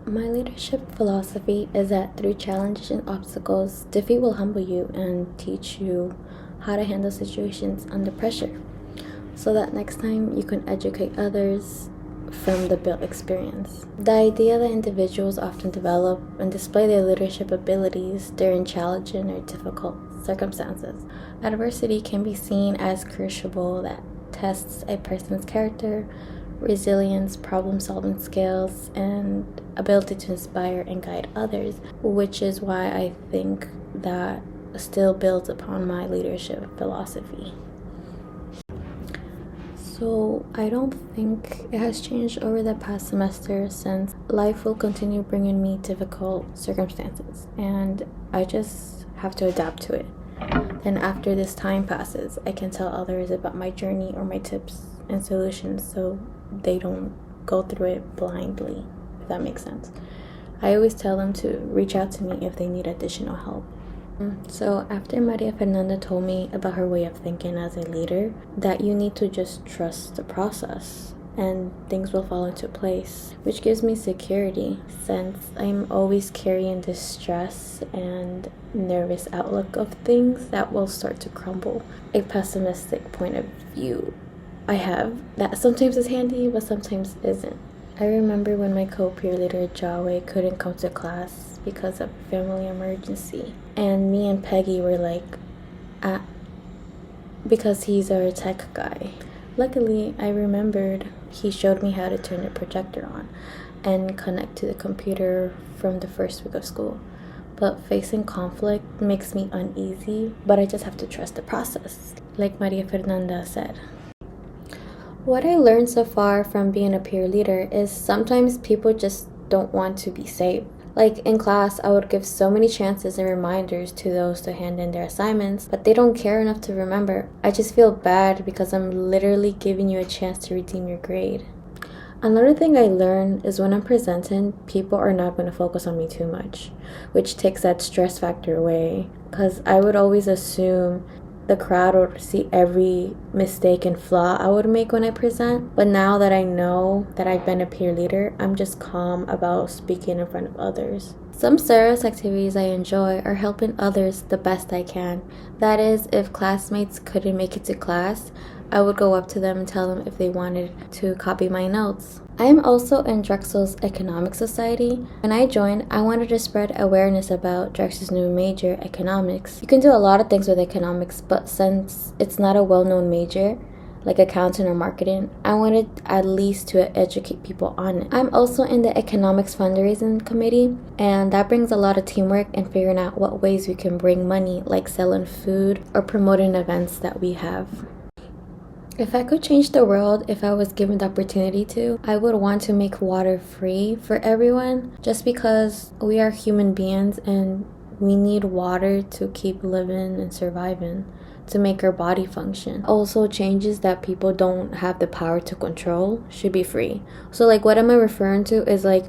My leadership philosophy is that through challenges and obstacles, defeat will humble you and teach you how to handle situations under pressure, so that next time you can educate others from the built experience. The idea that individuals often develop and display their leadership abilities during challenging or difficult circumstances. Adversity can be seen as crucible that tests a person's character, resilience, problem-solving skills, and ability to inspire and guide others, which is why I think that still builds upon my leadership philosophy. So I don't think it has changed over the past semester, since life will continue bringing me difficult circumstances and I just have to adapt to it. Then after this time passes, I can tell others about my journey or my tips and solutions so they don't go through it blindly, if that makes sense. I always tell them to reach out to me if they need additional help. So after Maria Fernanda told me about her way of thinking as a leader, that you need to just trust the process and things will fall into place, which gives me security, since I'm always carrying this stress and nervous outlook of things that will start to crumble. A pessimistic point of view I have that sometimes is handy but sometimes isn't. I remember when my co-peer leader Jawe couldn't come to class because of a family emergency, and me and Peggy were like, because he's our tech guy. Luckily, I remembered he showed me how to turn the projector on and connect to the computer from the first week of school. But facing conflict makes me uneasy, but I just have to trust the process, like Maria Fernanda said. What I learned so far from being a peer leader is sometimes people just don't want to be saved. Like in class, I would give so many chances and reminders to those to hand in their assignments, but they don't care enough to remember. I just feel bad because I'm literally giving you a chance to redeem your grade. Another thing I learned is when I'm presenting, people are not going to focus on me too much, which takes that stress factor away, because I would always assume the crowd would see every mistake and flaw I would make when I present. But now that I know that I've been a peer leader, I'm just calm about speaking in front of others. Some service activities I enjoy are helping others the best I can. That is, if classmates couldn't make it to class, I would go up to them and tell them if they wanted to copy my notes. I am also in Drexel's Economic Society. When I joined, I wanted to spread awareness about Drexel's new major, economics. You can do a lot of things with economics, but since it's not a well-known major, like accounting or marketing, I wanted at least to educate people on it. I'm also in the economics fundraising committee, and that brings a lot of teamwork and figuring out what ways we can bring money, like selling food or promoting events that we have. If I could change the world, if I was given the opportunity to, I would want to make water free for everyone, just because we are human beings and we need water to keep living and surviving, to make our body function. Also, changes that people don't have the power to control should be free. So like what am I referring to is like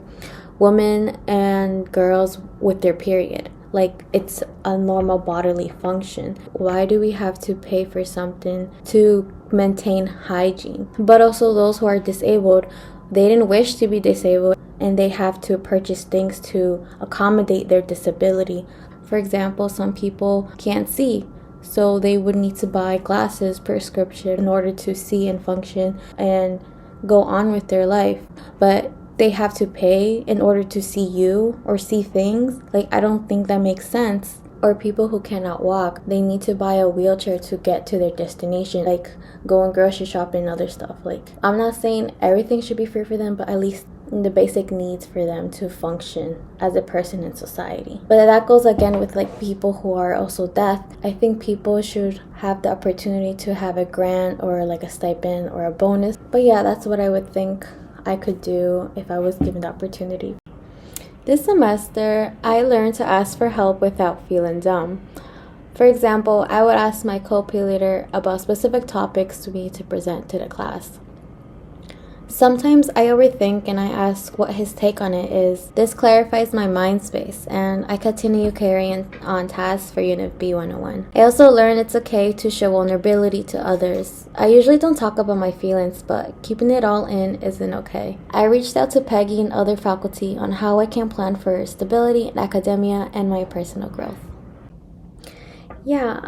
women and girls with their period. Like it's a normal bodily function. Why do we have to pay for something to maintain hygiene? But also those who are disabled, they didn't wish to be disabled and they have to purchase things to accommodate their disability. For example, some people can't see, so they would need to buy glasses, prescription, in order to see and function and go on with their life. But they have to pay in order to see you or see things. Like, I don't think that makes sense. Or people who cannot walk, they need to buy a wheelchair to get to their destination, like going grocery shopping and other stuff. Like, I'm not saying everything should be free for them, but at least the basic needs for them to function as a person in society. But that goes again with like people who are also deaf. I think people should have the opportunity to have a grant or like a stipend or a bonus. But yeah, that's what I would think I could do if I was given the opportunity. This semester, I learned to ask for help without feeling dumb. For example, I would ask my co-peer leader about specific topics we need to present to the class. Sometimes I overthink and I ask what his take on it is. This clarifies my mind space, and I continue carrying on tasks for Unit B 101. I also learned it's okay to show vulnerability to others. I usually don't talk about my feelings, but keeping it all in isn't okay. I reached out to Peggy and other faculty on how I can plan for stability in academia and my personal growth. Yeah,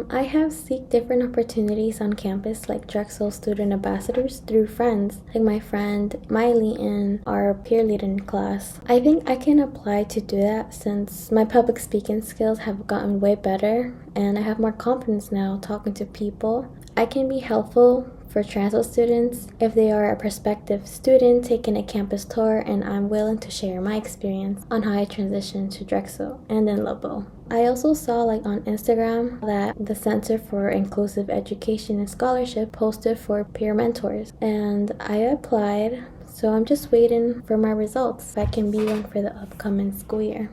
I have seeked different opportunities on campus like Drexel student ambassadors through friends, like my friend Miley and our peer leader in class. I think I can apply to do that since my public speaking skills have gotten way better and I have more confidence now talking to people. I can be helpful for transfer students if they are a prospective student taking a campus tour, and I'm willing to share my experience on how I transitioned to Drexel and then Lobo. I also saw on Instagram that the Center for Inclusive Education and Scholarship posted for peer mentors, and I applied, so I'm just waiting for my results if I can be one for the upcoming school year.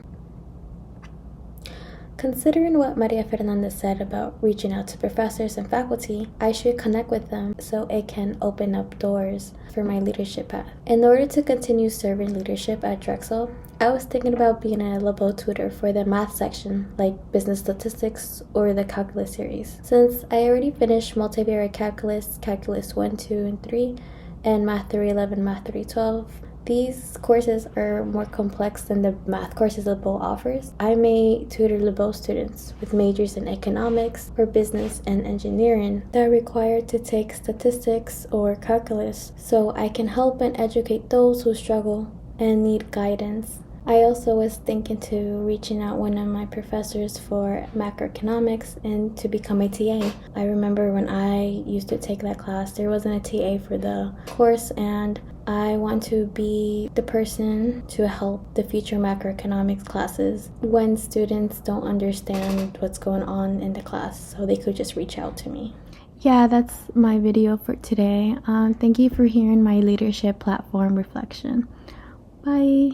Considering what Maria Fernanda said about reaching out to professors and faculty, I should connect with them so it can open up doors for my leadership path. In order to continue serving leadership at Drexel, I was thinking about being a Labo tutor for the math section, like business statistics or the calculus series. Since I already finished multivariate calculus, calculus 1, 2, and 3, and math 311, math 312, these courses are more complex than the math courses LeBeau offers. I may tutor LeBeau students with majors in economics or business and engineering that are required to take statistics or calculus, so I can help and educate those who struggle and need guidance. I also was thinking to reaching out one of my professors for macroeconomics and to become a TA. I remember when I used to take that class, there wasn't a TA for the course, and I want to be the person to help the future macroeconomics classes when students don't understand what's going on in the class, so they could just reach out to me. Yeah, that's my video for today. Thank you for hearing my leadership platform reflection. Bye.